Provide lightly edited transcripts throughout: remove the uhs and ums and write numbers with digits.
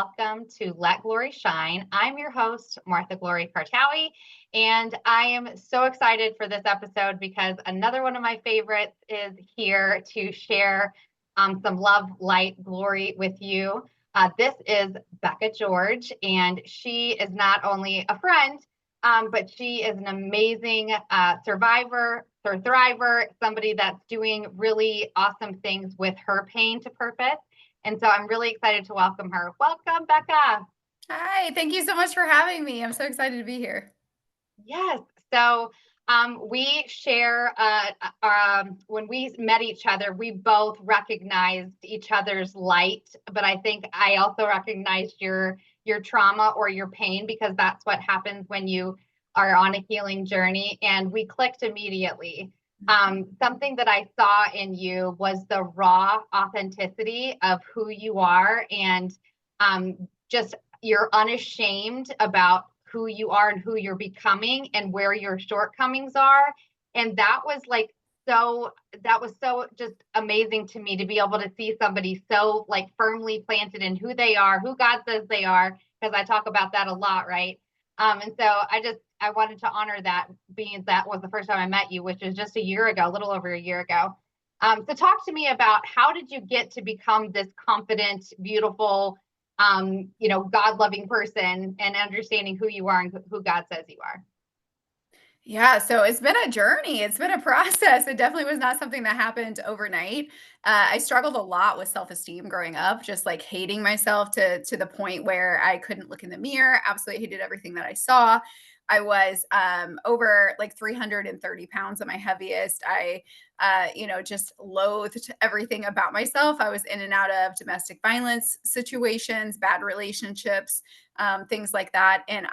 welcome to Let Glory Shine. I'm your host, Martha Glory Kartaoui, and I am so excited for this episode because another one of my favorites is here to share some love, light, glory with you. This is Bekah George, and she is not only a friend, but she is an amazing survivor, thriver, somebody that's doing really awesome things with her pain to purpose. And so I'm really excited to welcome her. Welcome, Bekah. Hi, thank you so much for having me. I'm so excited to be here. Yes. So we share, when we met each other, we both recognized each other's light, but I think I also recognized your trauma or your pain, because that's what happens when you are on a healing journey. And we clicked immediately. Something that I saw in you was the raw authenticity of who you are, and just you're unashamed about who you are and who you're becoming and where your shortcomings are. And that was so just amazing to me to be able to see somebody so like firmly planted in who they are, who God says they are, because I talk about that a lot, right? And so I wanted to honor that, being that was the first time I met you, which is just a year ago, a little over a year ago. So talk to me about, how did you get to become this confident, beautiful, God-loving person, and understanding who you are and who God says you are? Yeah, so it's been a journey. It's been a process. It definitely was not something that happened overnight. I struggled a lot with self-esteem growing up, just like hating myself to the point where I couldn't look in the mirror. Absolutely hated everything that I saw. I was over like 330 pounds at my heaviest. I just loathed everything about myself. I was in and out of domestic violence situations, bad relationships, things like that. And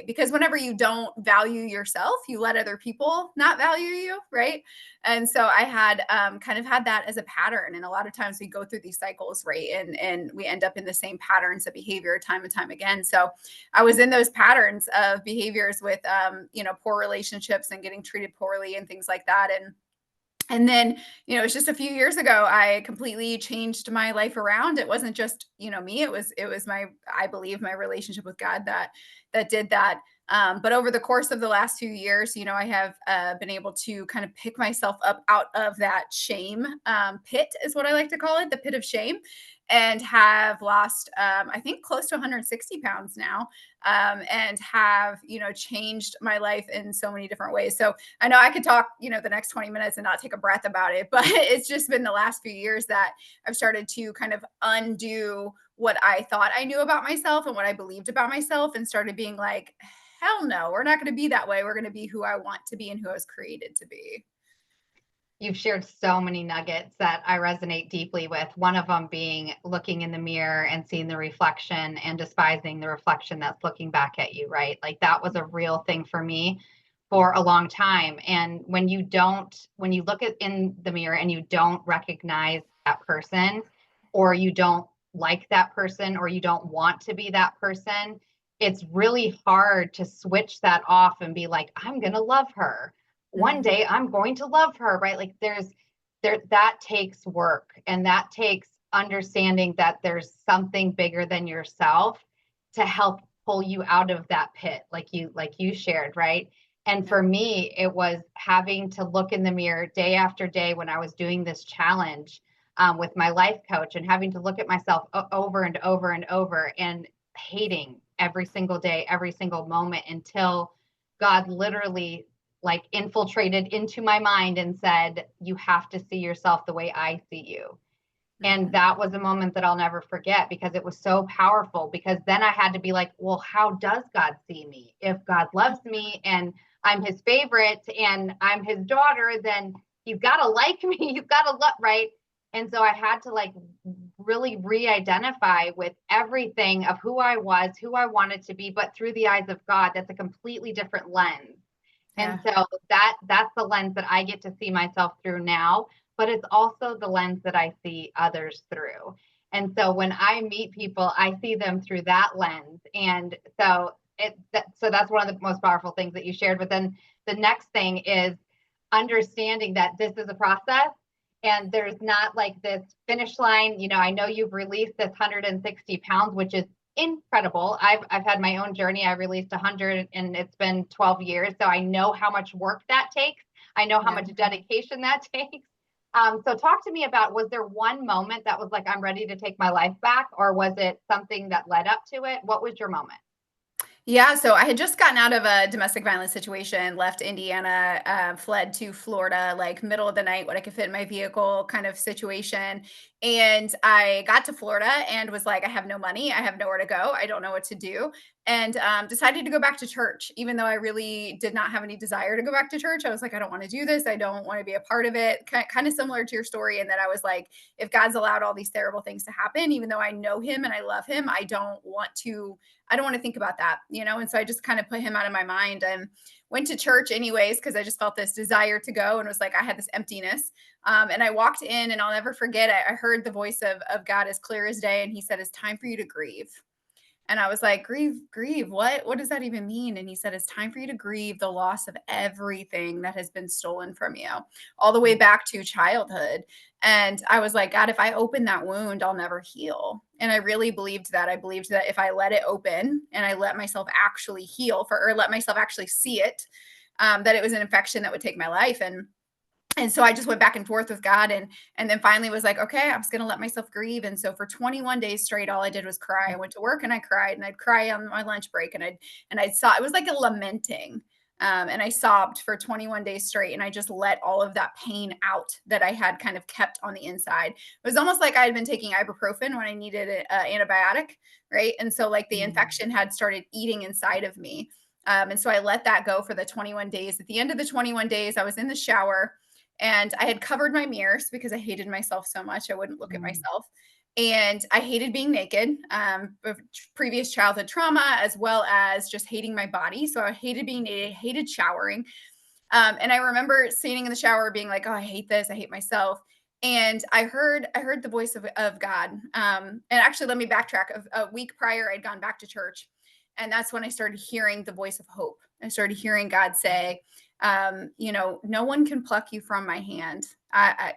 because whenever you don't value yourself, you let other people not value you, right? And so I had kind of had that as a pattern. And a lot of times we go through these cycles, right? And we end up in the same patterns of behavior time and time again. So I was in those patterns of behaviors with, poor relationships and getting treated poorly and things like that. And then, it's just a few years ago, I completely changed my life around. It wasn't just, me, it was I believe my relationship with God that did that. But over the course of the last few years, I have been able to kind of pick myself up out of that shame pit, is what I like to call it, the pit of shame, and have lost, I think, close to 160 pounds now, and have, changed my life in so many different ways. So I know I could talk, the next 20 minutes and not take a breath about it, but it's just been the last few years that I've started to kind of undo what I thought I knew about myself and what I believed about myself, and started being like, hell no, we're not going to be that way. We're going to be who I want to be and who I was created to be. You've shared so many nuggets that I resonate deeply with. One of them being looking in the mirror and seeing the reflection and despising the reflection that's looking back at you, right? Like that was a real thing for me for a long time. And when you look in the mirror and you don't recognize that person, or you don't like that person, or you don't want to be that person, it's really hard to switch that off and be like, I'm going to love her. One day I'm going to love her, right? Like that takes work, and that takes understanding that there's something bigger than yourself to help pull you out of that pit, like you shared, right? And for me, it was having to look in the mirror day after day when I was doing this challenge with my life coach, and having to look at myself over and over and over, and hating every single day, every single moment, until God literally like infiltrated into my mind and said, you have to see yourself the way I see you. And that was a moment that I'll never forget, because it was so powerful. Because then I had to be like, well, how does God see me? If God loves me and I'm his favorite and I'm his daughter, then he's got to like me. He's got to love, right? And so I had to like really re-identify with everything of who I was, who I wanted to be, but through the eyes of God. That's a completely different lens. And so that's the lens that I get to see myself through now, but it's also the lens that I see others through. And so when I meet people, I see them through that lens. And so that's one of the most powerful things that you shared. But then the next thing is understanding that this is a process, and there's not like this finish line. I know you've released this 160 pounds, which is Incredible. I've had my own journey. I released 100 and it's been 12 years. So I know how much work that takes. I know how Yeah. much dedication that takes. So talk to me about, was there one moment that was like, I'm ready to take my life back, or was it something that led up to it? What was your moment? Yeah, so I had just gotten out of a domestic violence situation, left Indiana, fled to Florida, like middle of the night, what I could fit in my vehicle kind of situation. And I got to Florida and was like, I have no money. I have nowhere to go. I don't know what to do. And decided to go back to church, even though I really did not have any desire to go back to church. I was like, I don't want to do this. I don't want to be a part of it. Kind of similar to your story, in that I was like, if God's allowed all these terrible things to happen, even though I know him and I love him, I don't want to think about that, you know? And so I just kind of put him out of my mind and went to church anyways, because I just felt this desire to go, and was like, I had this emptiness. And I walked in, and I'll never forget it. I heard the voice of God as clear as day. And he said, it's time for you to grieve. And I was like, grieve, what does that even mean? And he said, it's time for you to grieve the loss of everything that has been stolen from you, all the way back to childhood. And I was like, God, if I open that wound, I'll never heal. And I really believed that. I believed that if I let it open and I let myself actually heal, or let myself actually see it, that it was an infection that would take my life. And so I just went back and forth with God, and then finally was like, okay, I'm just going to let myself grieve. And so for 21 days straight, all I did was cry. I went to work and I cried, and I'd cry on my lunch break, and I saw, it was like a lamenting. And I sobbed for 21 days straight, and I just let all of that pain out that I had kind of kept on the inside. It was almost like I had been taking ibuprofen when I needed an antibiotic, right? And so like the infection had started eating inside of me. And so I let that go for the 21 days. At the end of the 21 days, I was in the shower, and I had covered my mirrors because I hated myself so much. I wouldn't look at myself. And I hated being naked, of previous childhood trauma, as well as just hating my body. So I hated being naked, hated showering. And I remember sitting in the shower being like, oh, I hate this. I hate myself. And I heard the voice of God. And actually, let me backtrack. A week prior, I'd gone back to church. And that's when I started hearing the voice of hope. I started hearing God say, no one can pluck you from my hand.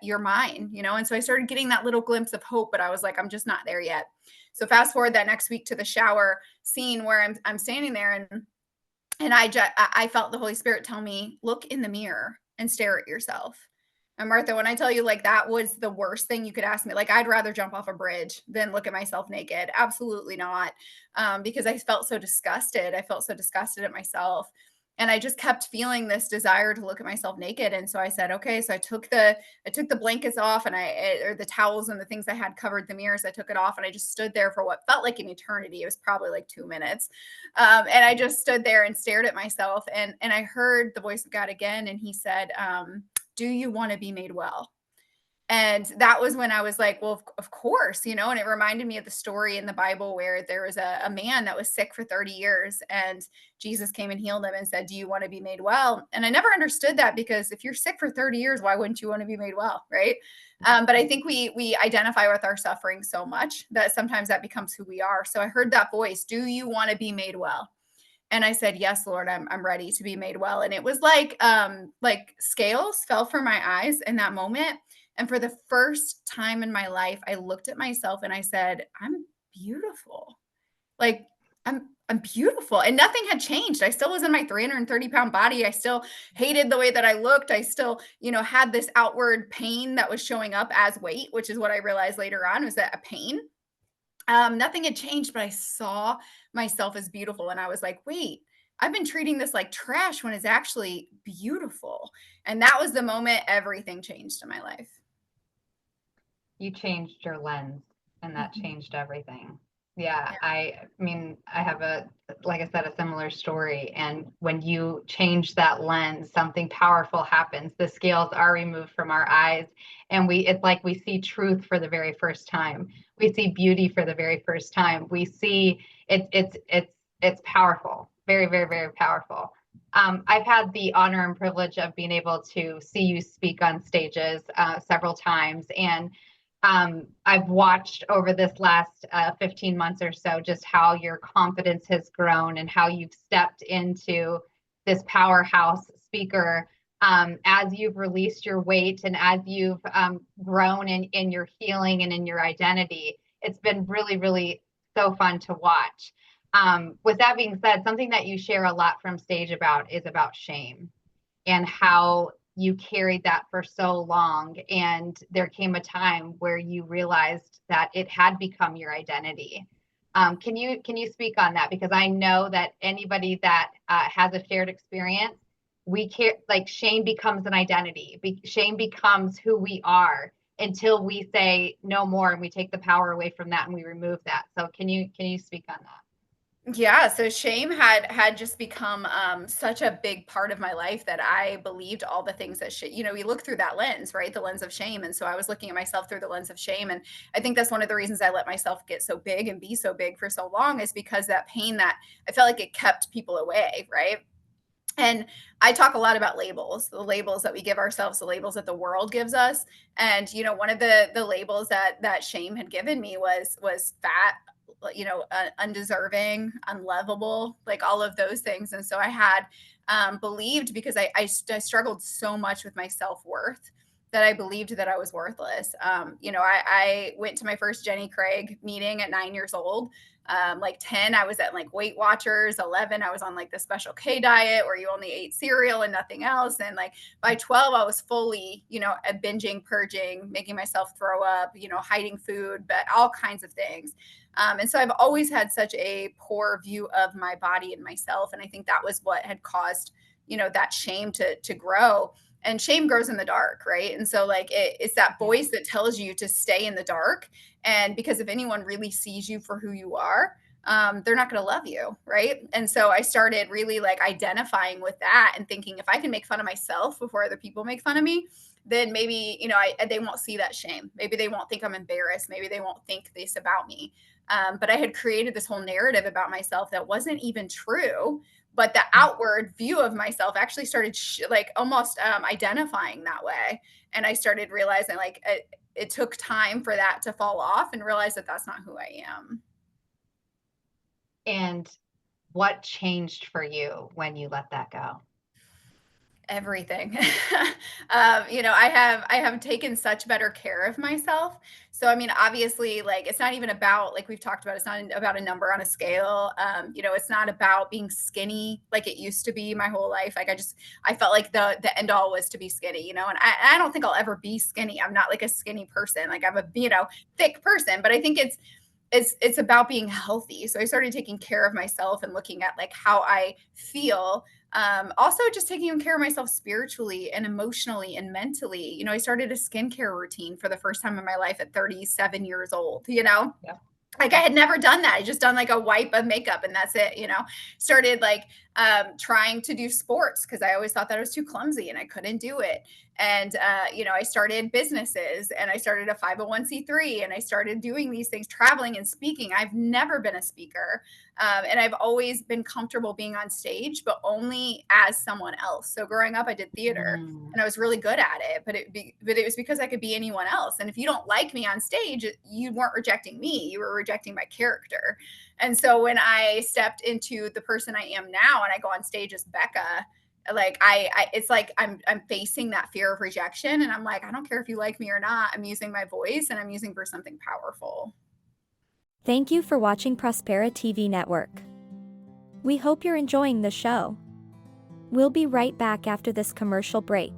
You're mine, And so I started getting that little glimpse of hope, but I was like, I'm just not there yet. So fast forward that next week to the shower scene where I'm standing there, and I felt the Holy Spirit tell me, look in the mirror and stare at yourself. And Martha, when I tell you, like, that was the worst thing you could ask me, like, I'd rather jump off a bridge than look at myself naked. Absolutely not. Because I felt so disgusted. I felt so disgusted at myself. And I just kept feeling this desire to look at myself naked. And so I said, okay. So I took the blankets off, and or the towels and the things I had covered the mirrors. I took it off, and I just stood there for what felt like an eternity. It was probably like 2 minutes. And I just stood there and stared at myself. And I heard the voice of God again. And he said, do you want to be made well? And that was when I was like, well, of course, and it reminded me of the story in the Bible where there was a man that was sick for 30 years, and Jesus came and healed him and said, do you want to be made well? And I never understood that, because if you're sick for 30 years, why wouldn't you want to be made well? Right. But I think we identify with our suffering so much that sometimes that becomes who we are. So I heard that voice, do you want to be made well? And I said, yes, Lord, I'm ready to be made well. And it was like scales fell from my eyes in that moment. And for the first time in my life, I looked at myself and I said, I'm beautiful. Like, I'm beautiful. And nothing had changed. I still was in my 330-pound body. I still hated the way that I looked. I still, had this outward pain that was showing up as weight, which is what I realized later on, was that a pain. Nothing had changed, but I saw myself as beautiful. And I was like, wait, I've been treating this like trash when it's actually beautiful. And that was the moment everything changed in my life. You changed your lens, and that Mhm. changed everything. Yeah, Yeah. I mean, I have like I said, a similar story. And when you change that lens, something powerful happens. The scales are removed from our eyes, and it's like we see truth for the very first time. We see beauty for the very first time. We see it's powerful, very, very, very powerful. I've had the honor and privilege of being able to see you speak on stages several times, and I've watched over this last 15 months or so just how your confidence has grown and how you've stepped into this powerhouse speaker as you've released your weight and as you've grown in your healing and in your identity. It's been really, really so fun to watch. With that being said, something that you share a lot from stage about is about shame and how you carried that for so long. And there came a time where you realized that it had become your identity. Can you speak on that? Because I know that anybody that has a shared experience, we care, like shame becomes an identity. Shame becomes who we are until we say no more and we take the power away from that and we remove that. So can you speak on that? Yeah, so shame had just become such a big part of my life that I believed all the things that we look through that lens, right? The lens of shame. And so I was looking at myself through the lens of shame. And I think that's one of the reasons I let myself get so big and be so big for so long, is because that pain, that I felt like it kept people away, right? And I talk a lot about labels, the labels that we give ourselves, the labels that the world gives us. And one of the labels that shame had given me was fat, undeserving, unlovable, like all of those things. And so I had believed, because I struggled so much with my self-worth, that I believed that I was worthless. I went to my first Jenny Craig meeting at 9 years old. Like 10, I was at like Weight Watchers. 11, I was on like the Special K diet where you only ate cereal and nothing else. And like by 12, I was fully, binging, purging, making myself throw up, hiding food, but all kinds of things. And so I've always had such a poor view of my body and myself. And I think that was what had caused, that shame to grow. And shame grows in the dark, right? And so like it's that voice that tells you to stay in the dark. And because if anyone really sees you for who you are, they're not going to love you, right? And so I started really like identifying with that and thinking, if I can make fun of myself before other people make fun of me, then maybe they won't see that shame. Maybe they won't think I'm embarrassed. Maybe they won't think this about me. But I had created this whole narrative about myself that wasn't even true. But the outward view of myself actually started almost identifying that way. And I started realizing like it took time for that to fall off and realize that that's not who I am. And what changed for you when you let that go? Everything. I have taken such better care of myself. So, I mean, obviously, like, it's not even about, like we've talked about, it's not about a number on a scale. It's not about being skinny like it used to be my whole life. Like, I felt like the end all was to be skinny, and I don't think I'll ever be skinny. I'm not like a skinny person. Like, I'm a, thick person, but I think it's about being healthy. So I started taking care of myself and looking at like how I feel. Also just taking care of myself spiritually and emotionally and mentally. I started a skincare routine for the first time in my life at 37 years old, Yeah. like I had never done that. I just done like a wipe of makeup and that's it, started like trying to do sports because I always thought that I was too clumsy and I couldn't do it. And, I started businesses and I started a 501(c)(3 and I started doing these things, traveling and speaking. I've never been a speaker. And I've always been comfortable being on stage, but only as someone else. So growing up, I did theater and I was really good at it, but it was because I could be anyone else. And if you don't like me on stage, you weren't rejecting me, you were rejecting my character. And so when I stepped into the person I am now and I go on stage as Bekah, like it's like I'm facing that fear of rejection. And I'm like, I don't care if you like me or not. I'm using my voice and I'm using for something powerful. Thank you for watching Prospera TV Network. We hope you're enjoying the show. We'll be right back after this commercial break.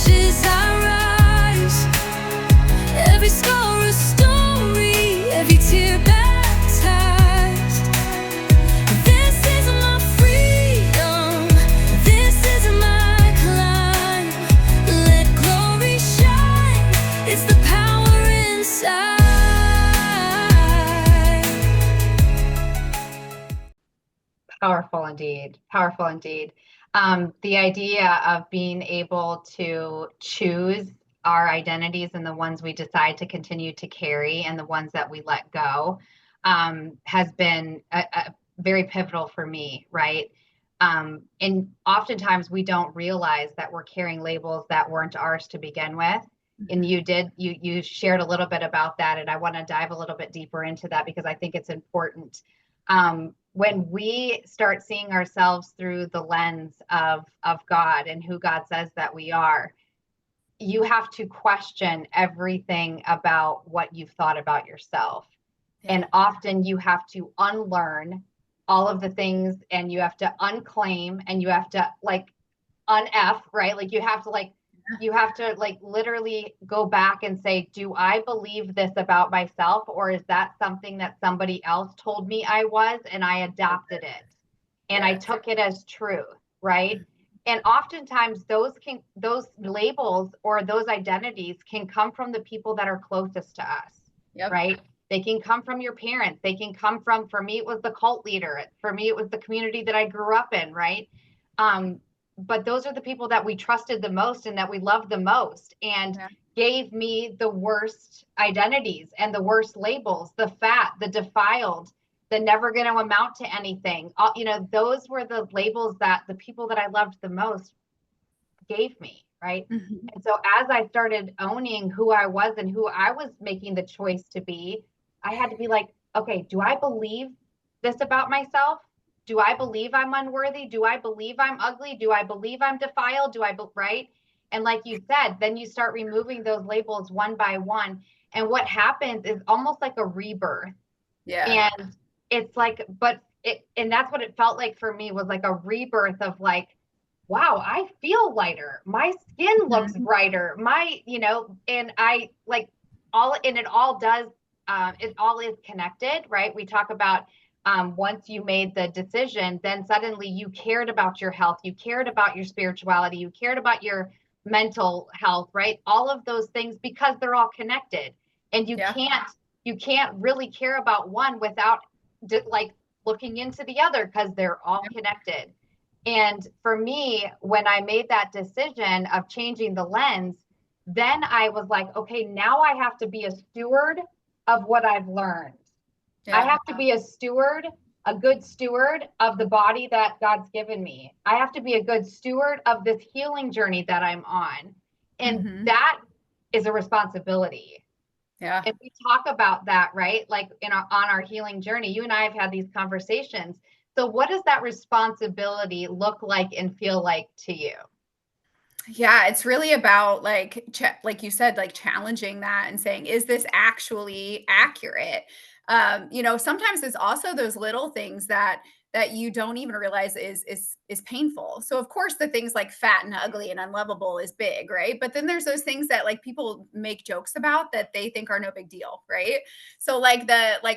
ashes I rise. Every scar a story, every tear baptized. This is my freedom, this is my climb. Let glory shine, it's the power inside. Powerful indeed. Powerful indeed. The idea of being able to choose our identities and the ones we decide to continue to carry and the ones that we let go has been a very pivotal for me, right? And oftentimes we don't realize that we're carrying labels that weren't ours to begin with. And you shared a little bit about that, and I want to dive a little bit deeper into that because I think it's important. When we start seeing ourselves through the lens of God and who God says that we are, you have to question everything about what you've thought about yourself. Yeah. And often you have to unlearn all of the things, and you have to unclaim, and you have to like un-F, right? Like you have to like literally go back and say, do I believe this about myself, or is that something that somebody else told me I was and I adopted it and I took it as truth, right? And oftentimes those labels or those identities can come from the people that are closest to us, right? They can come from your parents. They can come from, for me, it was the cult leader. For me, it was the community that I grew up in, right? But those are the people that we trusted the most and that we loved the most, and gave me the worst identities and the worst labels, the fat, the defiled, the never going to amount to anything. Those were the labels that the people that I loved the most gave me, right? And so as I started owning who I was and who I was making the choice to be, I had to be like, okay, do I believe this about myself? Do I believe I'm unworthy? Do I believe I'm ugly? Do I believe I'm defiled? Right? And like you said, then you start removing those labels one by one. And what happens is almost like a rebirth. Yeah. And it's like, and that's what it felt like for me, was like a rebirth of like, wow, I feel lighter. My skin looks brighter. And I like it all does, it all is connected, right? We talk about, once you made the decision, then suddenly you cared about your health, you cared about your spirituality, you cared about your mental health, right? All of those things, because they're all connected. And you can't really care about one without like looking into the other, because they're all connected. And for me, when I made that decision of changing the lens, then I was like, okay, now I have to be a steward of what I've learned. I have to be a good steward of the body that God's given me. I have to be a good steward of this healing journey that I'm on. And that is a responsibility. Yeah. And we talk about that, right? Like on our healing journey, you and I have had these conversations. So what does that responsibility look like and feel like to you? Yeah, it's really about like you said, like challenging that and saying, is this actually accurate? Sometimes it's also those little things that you don't even realize is painful. So of course the things like fat and ugly and unlovable is big, right? But then there's those things that like people make jokes about that they think are no big deal, right? So like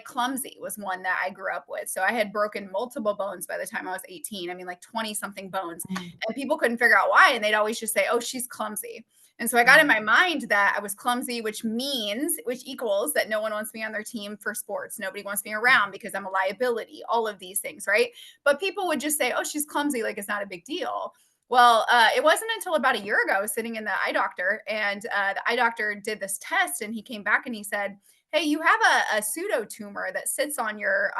clumsy was one that I grew up with. So I had broken multiple bones by the time I was 18. I mean, like 20 something bones, and people couldn't figure out why. And they'd always just say, oh, she's clumsy. And so I got in my mind that I was clumsy, which equals that no one wants me on their team for sports. Nobody wants me around because I'm a liability, all of these things, right? But people would just say, oh, she's clumsy, like it's not a big deal. Well, it wasn't until about a year ago, I was sitting in the eye doctor, and the eye doctor did this test, and he came back and he said, hey, you have a pseudo tumor that sits on your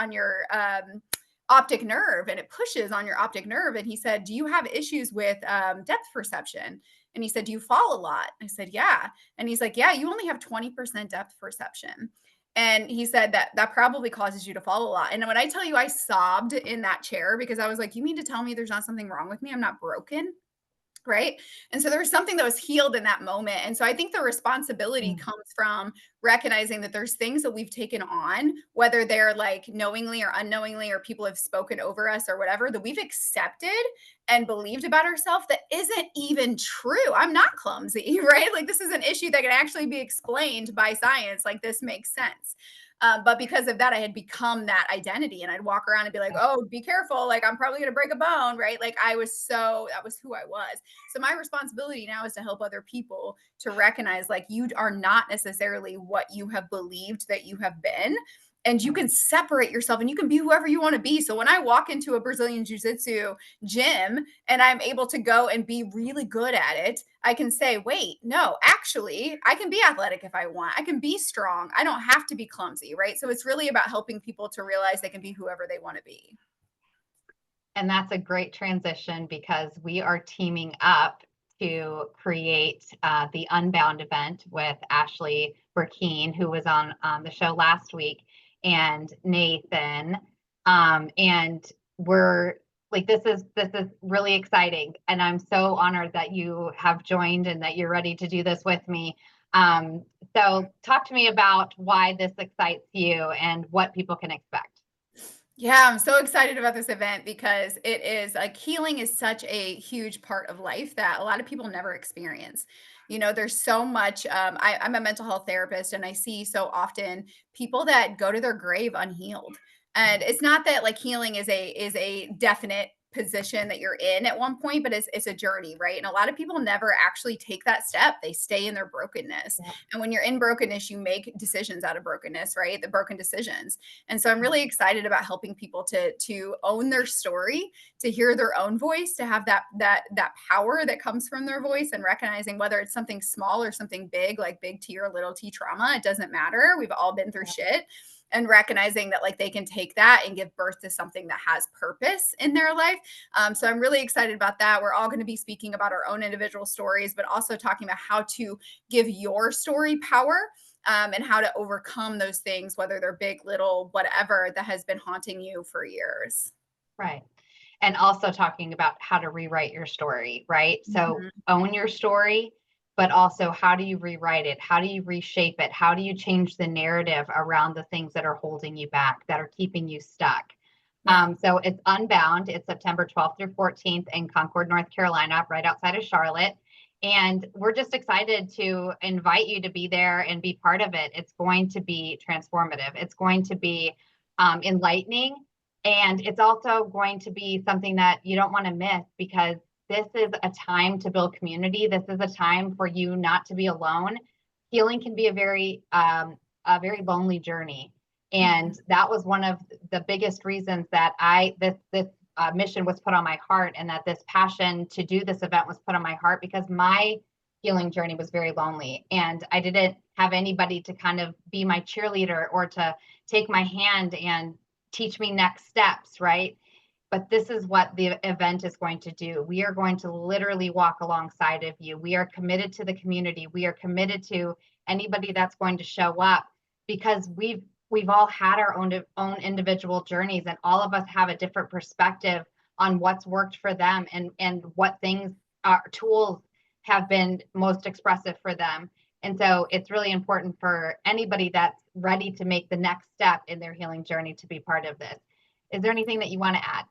optic nerve, and it pushes on your optic nerve. And he said, do you have issues with depth perception? And he said, do you fall a lot? I said, yeah. And he's like, yeah, you only have 20% depth perception. And he said that probably causes you to fall a lot. And when I tell you, I sobbed in that chair because I was like, you mean to tell me there's not something wrong with me? I'm not broken. Right. And so there was something that was healed in that moment. And so I think the responsibility Mm. comes from recognizing that there's things that we've taken on, whether they're like knowingly or unknowingly, or people have spoken over us or whatever, that we've accepted and believed about ourselves that isn't even true. I'm not clumsy, right? Like this is an issue that can actually be explained by science. Like this makes sense. But because of that, I had become that identity, and I'd walk around and be like, oh, be careful. Like, I'm probably going to break a bone, right? Like, that was who I was. So, my responsibility now is to help other people to recognize, like, you are not necessarily what you have believed that you have been. And you can separate yourself and you can be whoever you want to be. So, when I walk into a Brazilian Jiu Jitsu gym and I'm able to go and be really good at it, I can say, wait, no, actually, I can be athletic if I want. I can be strong. I don't have to be clumsy, right? So it's really about helping people to realize they can be whoever they want to be. And that's a great transition because we are teaming up to create the Unbound event with Ashley Burkeen, who was on the show last week, and Nathan. And we're like, this is really exciting, and I'm so honored that you have joined and that you're ready to do this with me. So talk to me about why this excites you and what people can expect. Yeah, I'm so excited about this event because it is like healing is such a huge part of life that a lot of people never experience. There's so much. I'm a mental health therapist, and I see so often people that go to their grave unhealed. And it's not that like healing is a definite position that you're in at one point, but it's a journey, right? And a lot of people never actually take that step. They stay in their brokenness. Yeah. And when you're in brokenness, you make decisions out of brokenness, right? The broken decisions. And so I'm really excited about helping people to own their story, to hear their own voice, to have that power that comes from their voice, and recognizing whether it's something small or something big, like big T or little T trauma, it doesn't matter. We've all been through shit. And recognizing that like they can take that and give birth to something that has purpose in their life. So I'm really excited about that. We're all going to be speaking about our own individual stories, but also talking about how to give your story power, and how to overcome those things, whether they're big, little, whatever, that has been haunting you for years. Right. And also talking about how to rewrite your story, right? So Mhm. own your story, but also how do you rewrite it? How do you reshape it? How do you change the narrative around the things that are holding you back, that are keeping you stuck? Yeah. So it's Unbound. It's September 12th through 14th in Concord, North Carolina, right outside of Charlotte. And we're just excited to invite you to be there and be part of it. It's going to be transformative. It's going to be enlightening. And it's also going to be something that you don't want to miss, because this is a time to build community. This is a time for you not to be alone. Healing can be a very lonely journey. Mhm. And that was one of the biggest reasons that this mission was put on my heart, and that this passion to do this event was put on my heart, because my healing journey was very lonely, and I didn't have anybody to kind of be my cheerleader or to take my hand and teach me next steps, right? But this is what the event is going to do. We are going to literally walk alongside of you. We are committed to the community. We are committed to anybody that's going to show up, because we've all had our own individual journeys, and all of us have a different perspective on what's worked for them, and what things are tools have been most expressive for them. And so it's really important for anybody that's ready to make the next step in their healing journey to be part of this. Is there anything that you want to add?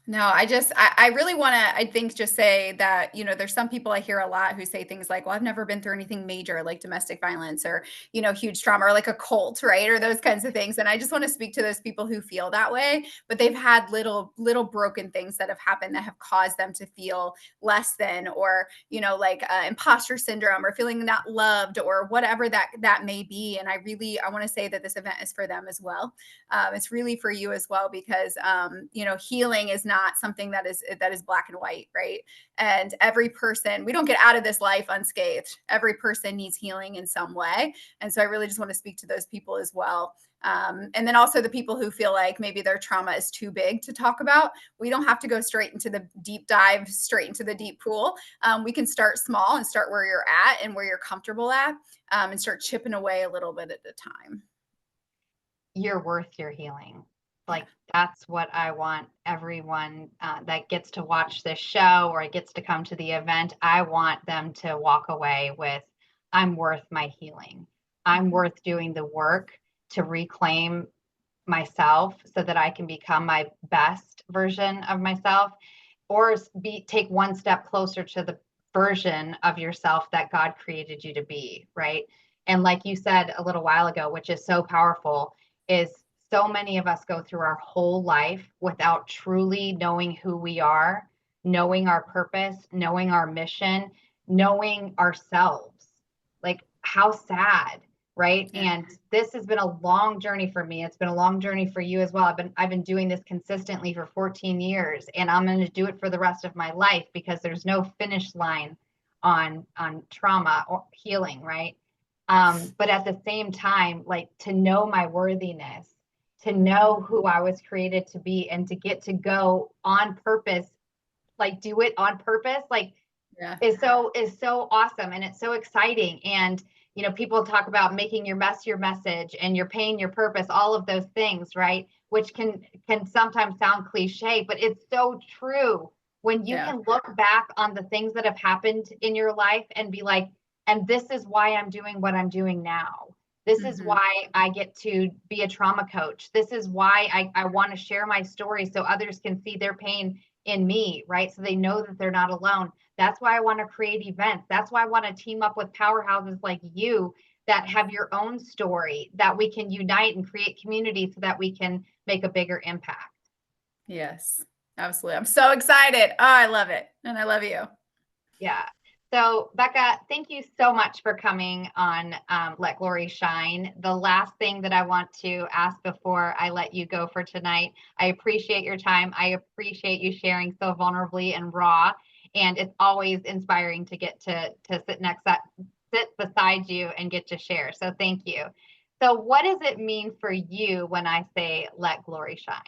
No, I really want to, I think, just say that, there's some people I hear a lot who say things like, well, I've never been through anything major like domestic violence or, huge trauma, or like a cult, right? Or those kinds of things. And I just want to speak to those people who feel that way, but they've had little broken things that have happened that have caused them to feel less than, or, like imposter syndrome, or feeling not loved, or whatever that may be. And I want to say that this event is for them as well. It's really for you as well, because, healing is not something that is black and white, right? And every person, we don't get out of this life unscathed. Every person needs healing in some way. And so I really just want to speak to those people as well. And then also the people who feel like maybe their trauma is too big to talk about. We don't have to go straight into the deep dive, straight into the deep pool. We can start small and start where you're at and where you're comfortable at, and start chipping away a little bit at a time. You're worth your healing. Like, that's what I want everyone that gets to watch this show or gets to come to the event. I want them to walk away with, I'm worth my healing. I'm worth doing the work to reclaim myself so that I can become my best version of myself, or take one step closer to the version of yourself that God created you to be, right? And like you said a little while ago, which is so powerful, is so many of us go through our whole life without truly knowing who we are, knowing our purpose, knowing our mission, knowing ourselves. Like, how sad, right? Yeah. And this has been a long journey for me. It's been a long journey for you as well. I've been doing this consistently for 14 years, and I'm going to do it for the rest of my life, because there's no finish line on trauma or healing, right? But at the same time, like, to know my worthiness, to know who I was created to be, and to get to go on purpose, like do it on purpose, like is so awesome. And it's so exciting. And, you know, people talk about making your mess your message and your pain your purpose, all of those things, right? Which can sometimes sound cliche, but it's so true. When you can look back on the things that have happened in your life and be like, and this is why I'm doing what I'm doing now. This is why I get to be a trauma coach. This is why I want to share my story so others can see their pain in me, right? So they know that they're not alone. That's why I want to create events. That's why I want to team up with powerhouses like you that have your own story, that we can unite and create community so that we can make a bigger impact. Yes, absolutely. I'm so excited. Oh, I love it. And I love you. Yeah. So, Bekah, thank you so much for coming on Let Glory Shine. The last thing that I want to ask before I let you go for tonight, I appreciate your time. I appreciate you sharing so vulnerably and raw. And it's always inspiring to get to sit beside you and get to share. So thank you. So what does it mean for you when I say let glory shine?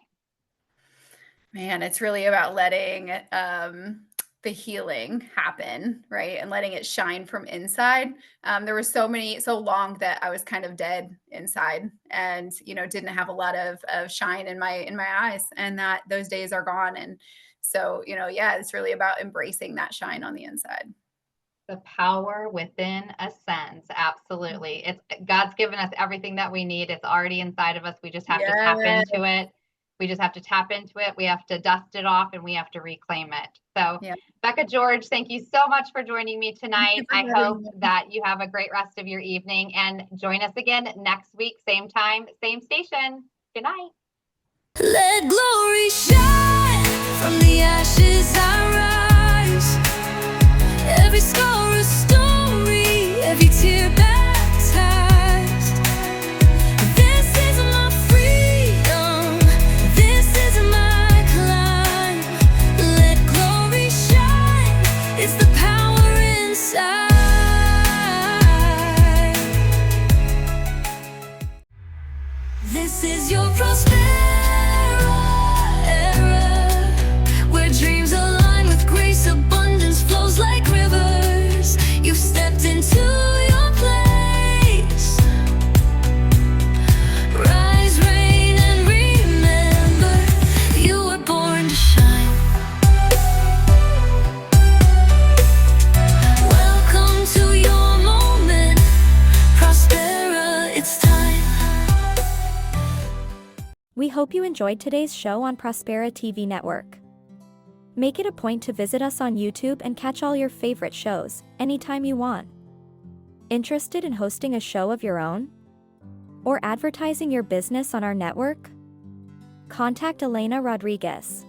Man, it's really about letting the healing happen, right? And letting it shine from inside. There was so long that I was kind of dead inside, and didn't have a lot of shine in my eyes, and that those days are gone. And so, it's really about embracing that shine on the inside. The power within ascends. Absolutely. It's God's given us everything that we need. It's already inside of us. We just have to tap into it. We just have to tap into it. We have to dust it off, and we have to reclaim it. So, Bekah George, thank you so much for joining me tonight. I hope that you have a great rest of your evening, and join us again next week, same time, same station. Good night. Let glory shine from the ashes I rise. Every scar a story, every tear baptized. This is my freedom, this is my climb. Let glory shine, it's the power inside. This is your Prospera era, where dreams align with grace, abundance flows like rivers. You've stepped into your place. Rise, reign, and remember, you were born to shine. Welcome to your moment, Prospera, it's time. We hope you enjoyed today's show on Prospera TV Network. Make it a point to visit us on YouTube and catch all your favorite shows anytime you want. Interested in hosting a show of your own? Or advertising your business on our network? Contact Elena Rodriguez.